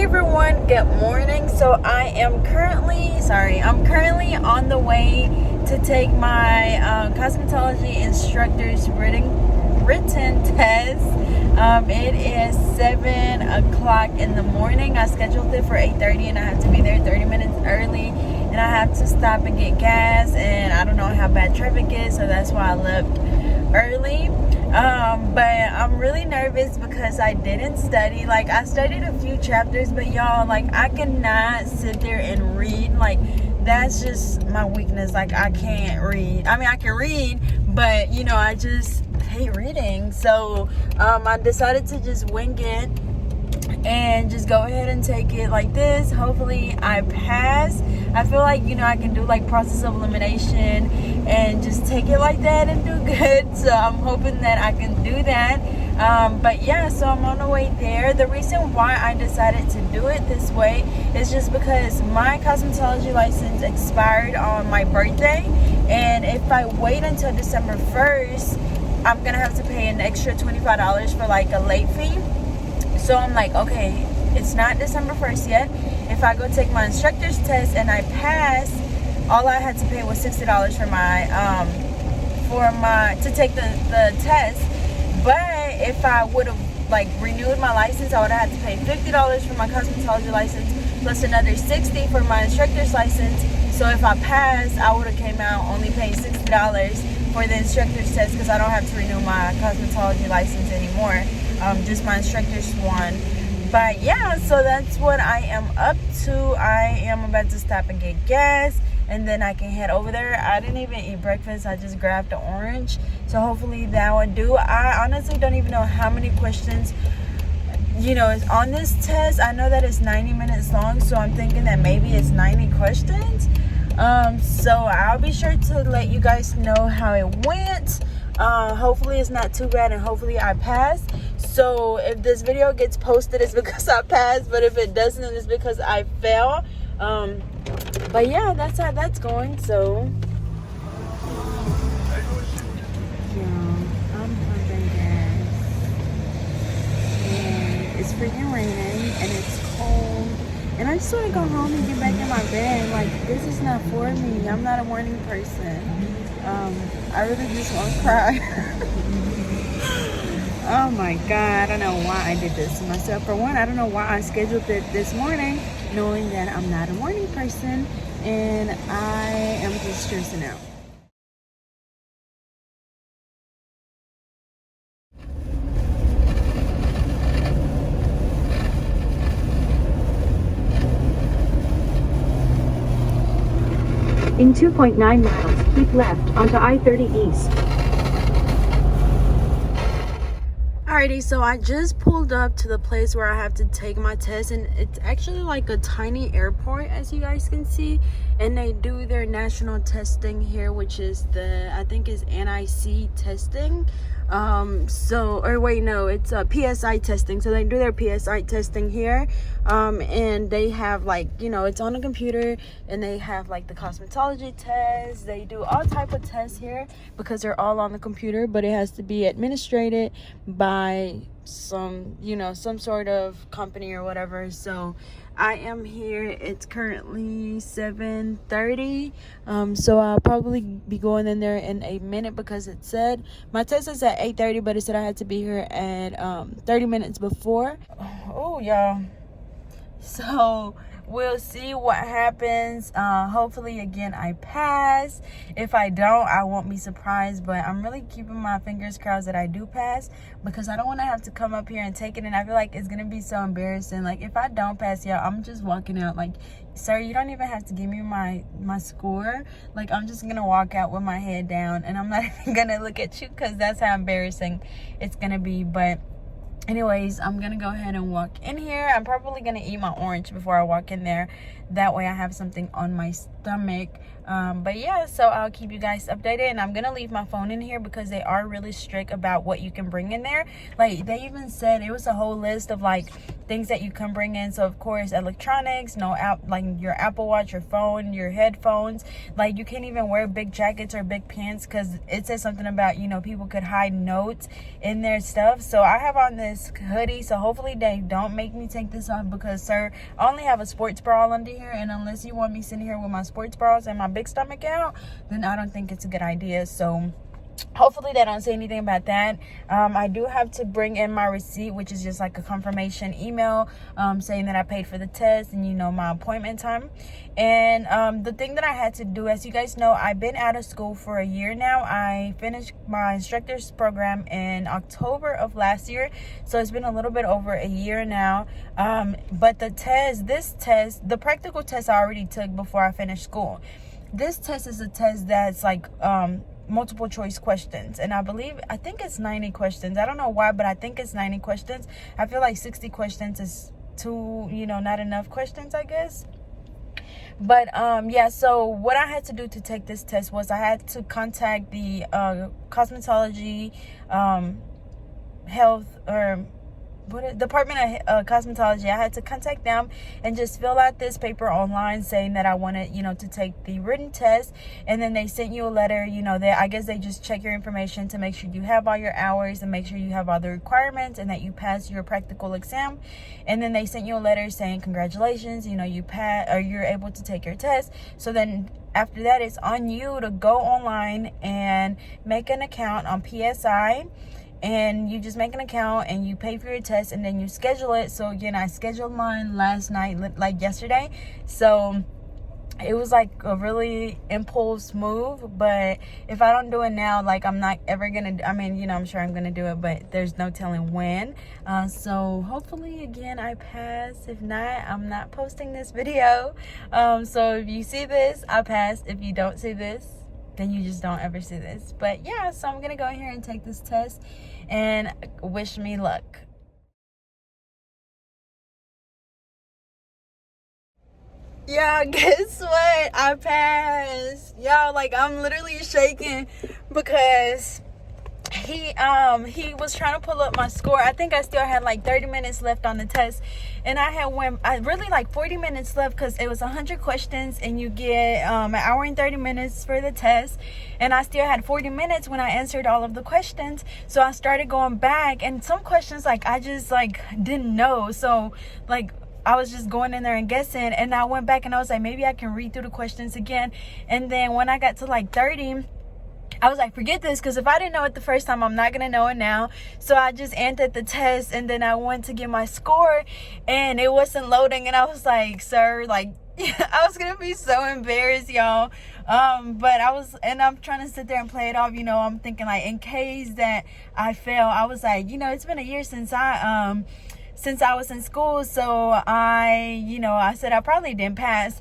Hey everyone, good morning. So I'm currently on the way to take my cosmetology instructor's written test. It is 7 o'clock in the morning. I scheduled it for 8:30 and I have to be there 30 minutes early, and I have to stop and get gas, and I don't know how bad traffic is, so that's why I left early. But I'm really nervous because I didn't study. Like, I studied a few chapters, but y'all, like, I cannot sit there and read. Like, that's just my weakness. Like, I can't read. I mean, I can read, but I just hate reading. So I decided to just wing it and just go ahead and take it like this. Hopefully I pass. I feel like I can do like process of elimination and just take it like that and do good. So I'm hoping that I can do that. But yeah, so I'm on the way there. The reason why I decided to do it this way is just because my cosmetology license expired on my birthday, and if I wait until December 1st, I'm gonna have to pay an extra $25 for like a late fee. So I'm like, okay, it's not December 1st yet. If I go take my instructor's test and I pass, all I had to pay was $60 to take the test. But if I would have like renewed my license, I would have had to pay $50 for my cosmetology license plus another $60 for my instructor's license. So if I passed, I would have came out only paying $60 for the instructor's test, because I don't have to renew my cosmetology license anymore. Just my instructor's one. But yeah, so that's what I am up to. I am about to stop and get gas, and then I can head over there. I didn't even eat breakfast. I just grabbed the orange, so hopefully that would do. I honestly don't even know how many questions is on this test. I know that it's 90 minutes long, so I'm thinking that maybe it's 90 questions. So I'll be sure to let you guys know how it went. Hopefully it's not too bad, and hopefully I pass. So if this video gets posted, it's because I passed, but if it doesn't, it's because I fail. But yeah, that's how that's going. So yeah, I'm pumping gas, and it's freaking raining and it's cold, and I just want to go home and get back in my bed. Like, this is not for me. I'm not a morning person. I really just want to cry. Oh my God, I don't know why I did this to myself. For one, I don't know why I scheduled it this morning, knowing that I'm not a morning person, and I am just stressing out. In 2.9 miles, keep left onto I-30 East. Alrighty, so I just pulled up to the place where I have to take my test, and it's actually like a tiny airport, as you guys can see, and they do their national testing here, which is I think is NIC testing. It's PSI testing. So they do their PSI testing here, and they have like, it's on a computer, and they have like the cosmetology test. They do all type of tests here because they're all on the computer, but it has to be administrated by some sort of company or whatever. So I am here. It's currently 7:30. So I'll probably be going in there in a minute, because it said my test is at 8:30, but it said I had to be here at 30 minutes before. Oh y'all, so we'll see what happens. Hopefully again I pass. If I don't, I won't be surprised, but I'm really keeping my fingers crossed that I do pass, because I don't want to have to come up here and take it, and I feel like it's gonna be so embarrassing. Like, if I don't pass, y'all, I'm just walking out. Like, sir, you don't even have to give me my score. Like, I'm just gonna walk out with my head down, and I'm not even gonna look at you, because that's how embarrassing it's gonna be. But anyways, I'm gonna go ahead and walk in here. I'm probably gonna eat my orange before I walk in there. That way I have something on my stomach. But yeah, so I'll keep you guys updated, and I'm gonna leave my phone in here because they are really strict about what you can bring in there. Like, they even said it was a whole list of like things that you can bring in. So of course, electronics, no app, like your Apple Watch, your phone, your headphones. Like, you can't even wear big jackets or big pants because it says something about, you know, people could hide notes in their stuff. So I have on this hoodie, so hopefully they don't make me take this off because, sir, I only have a sports bra under here, and unless you want me sitting here with my sports bras and my big stomach out, then I don't think it's a good idea. So hopefully they don't say anything about that. I do have to bring in my receipt, which is just like a confirmation email saying that I paid for the test and, you know, my appointment time. And the thing that I had to do, as you guys know, I've been out of school for a year now. I finished my instructor's program in October of last year, so it's been a little bit over a year now. But the the practical test I already took before I finished school. This test is a test that's like multiple choice questions, and I think it's 90 questions. I don't know why, but I think it's 90 questions. I feel like 60 questions is too, you know, not enough questions, I guess. But yeah, so what I had to do to take this test was I had to contact the cosmetology health or Department of Cosmetology. I had to contact them and just fill out this paper online saying that I wanted, you know, to take the written test. And then they sent you a letter, you know, that I guess they just check your information to make sure you have all your hours and make sure you have all the requirements and that you pass your practical exam. And then they sent you a letter saying congratulations, you know, you pass, or you're able to take your test. So then after that, it's on you to go online and make an account on PSI. And you just make an account and you pay for your test and then you schedule it. So again, I scheduled mine last night, like yesterday. So it was like a really impulse move. But if I don't do it now, like, I'm not ever gonna, I mean, you know, I'm sure I'm gonna do it, but there's no telling when. So hopefully, again, I pass. If not, I'm not posting this video. So if you see this, I passed. If you don't see this, then you just don't ever see this. But yeah, so I'm gonna go in here and take this test and wish me luck. Yeah, guess what? I passed. Y'all, like, I'm literally shaking because he was trying to pull up my score. I think I still had like 30 minutes left on the test, and I really like 40 minutes left because it was 100 questions and you get an hour and 30 minutes for the test. And I still had 40 minutes when I answered all of the questions. So I started going back, and some questions like I just like didn't know, so like I was just going in there and guessing. And I went back and I was like, maybe I can read through the questions again. And then when I got to like 30, I was like, forget this, because if I didn't know it the first time, I'm not going to know it now. So I just entered the test, and then I went to get my score, and it wasn't loading. And I was like, sir, like, I was going to be so embarrassed, y'all. But I'm trying to sit there and play it off. You know, I'm thinking, like, in case that I fail, I was like, you know, it's been a year since I was in school. So I said I probably didn't pass.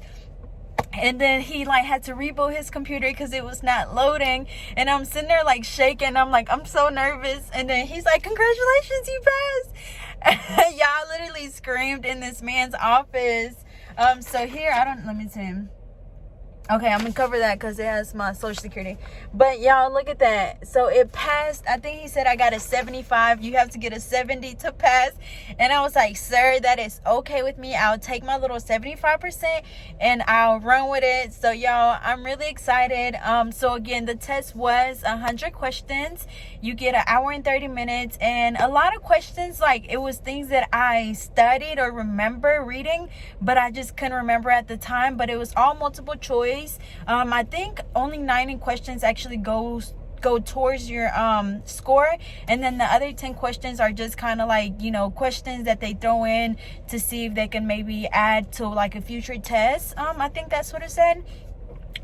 And then he like had to reboot his computer because it was not loading, and I'm sitting there like shaking. I'm like, I'm so nervous. And then he's like, congratulations, you passed. Y'all, literally screamed in this man's office. So here, let me see. Okay, I'm gonna cover that because it has my social security. But y'all, look at that. So it passed. I think he said I got a 75. You have to get a 70 to pass. And I was like, sir, that is okay with me. I'll take my little 75% and I'll run with it. So y'all, I'm really excited. So again, the test was 100 questions. You get an hour and 30 minutes. And a lot of questions, like, it was things that I studied or remember reading, but I just couldn't remember at the time. But it was all multiple choice. I think only 90 questions actually go towards your score, and then the other 10 questions are just kind of like, you know, questions that they throw in to see if they can maybe add to like a future test. I think that's what it said.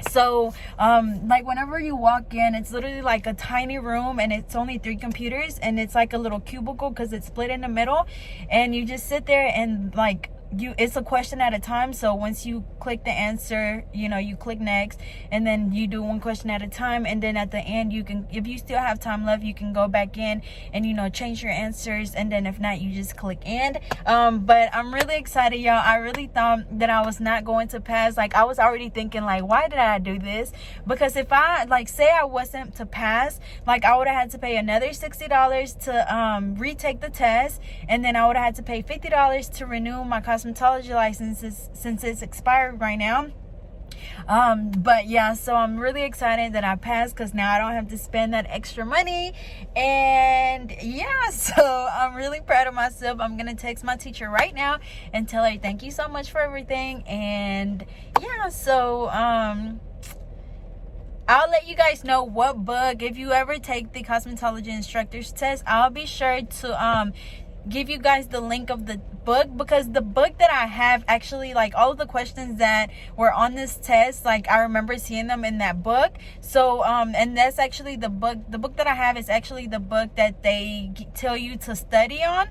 So like whenever you walk in, it's literally like a tiny room, and it's only 3 computers, and it's like a little cubicle because it's split in the middle, and you just sit there and like it's a question at a time. So once you click the answer, you click next, and then you do one question at a time, and then at the end you can, if you still have time left, you can go back in and change your answers, and then if not, you just click end. But I'm really excited, y'all. I really thought that I was not going to pass. Like, I was already thinking, like, why did I do this? Because if I, like, say I wasn't to pass, like, I would have had to pay another $60 to retake the test, and then I would have had to pay $50 to renew my cosmetology licenses since it's expired right now. But yeah, so I'm really excited that I passed, because now I don't have to spend that extra money. And yeah, so I'm really proud of myself. I'm gonna text my teacher right now and tell her thank you so much for everything. And yeah, so I'll let you guys know what book, if you ever take the cosmetology instructor's test, I'll be sure to give you guys the link of the book, because the book that I have, actually, like, all of the questions that were on this test, like, I remember seeing them in that book. So and that's actually the book that I have is actually the book that they tell you to study on.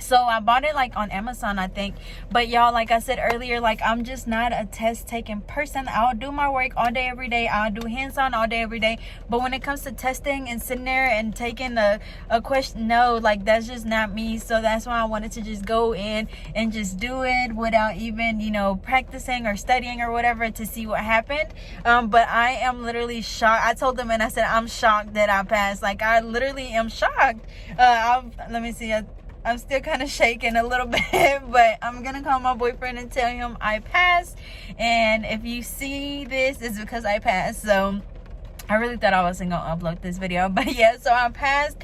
So I bought it, like, on Amazon, I think. But y'all, like I said earlier, like, I'm just not a test taking person. I'll do my work all day every day. I'll do hands-on all day every day. But when it comes to testing and sitting there and taking a question, no, like, that's just not me. So that's why I wanted to just go in and just do it without even practicing or studying or whatever, to see what happened. But I am literally shocked. I told them, and I said, I'm shocked that I passed. Like, I literally am shocked. Let me see. I'm still kind of shaking a little bit, but I'm gonna call my boyfriend and tell him I passed. And if you see this, it's because I passed. So I really thought I wasn't gonna upload this video, but yeah, so I passed.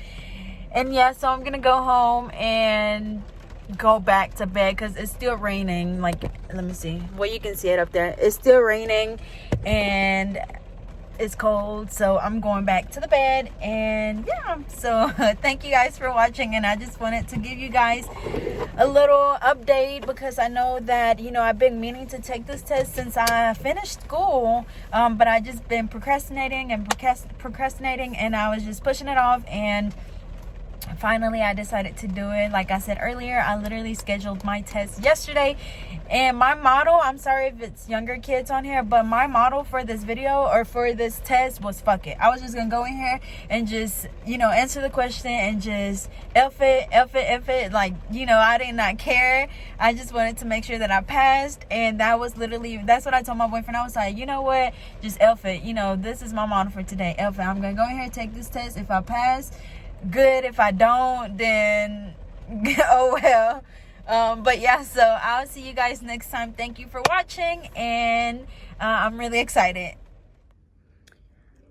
And yeah, so I'm gonna go home and go back to bed, because it's still raining. Like, let me see, well, you can see it up there. It's still raining and it's cold, so I'm going back to the bed. And yeah, so thank you guys for watching, and I just wanted to give you guys a little update, because I know that I've been meaning to take this test since I finished school, but I just been procrastinating, and I was just pushing it off, and finally I decided to do it. Like I said earlier, I literally scheduled my test yesterday, and my motto, I'm sorry if it's younger kids on here, but my motto for this video, or for this test, was fuck it. I was just gonna go in here and just answer the question and just F it, like, I did not care. I just wanted to make sure that I passed, and that's what I told my boyfriend. I was like, you know what, just F it. This is my motto for today, F it. I'm gonna go in here and take this test. If I pass, good. If I don't, then oh well. But yeah, so I'll see you guys next time. Thank you for watching, and I'm really excited.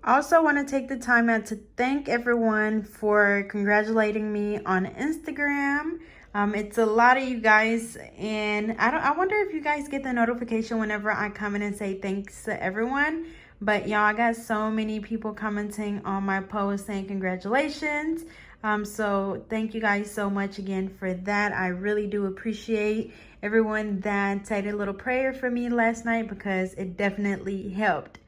I also want to take the time out to thank everyone for congratulating me on Instagram. It's a lot of you guys, and I wonder if you guys get the notification whenever I come in and say thanks to everyone. But y'all, I got so many people commenting on my post saying congratulations. So thank you guys so much again for that. I really do appreciate everyone that said a little prayer for me last night, because it definitely helped.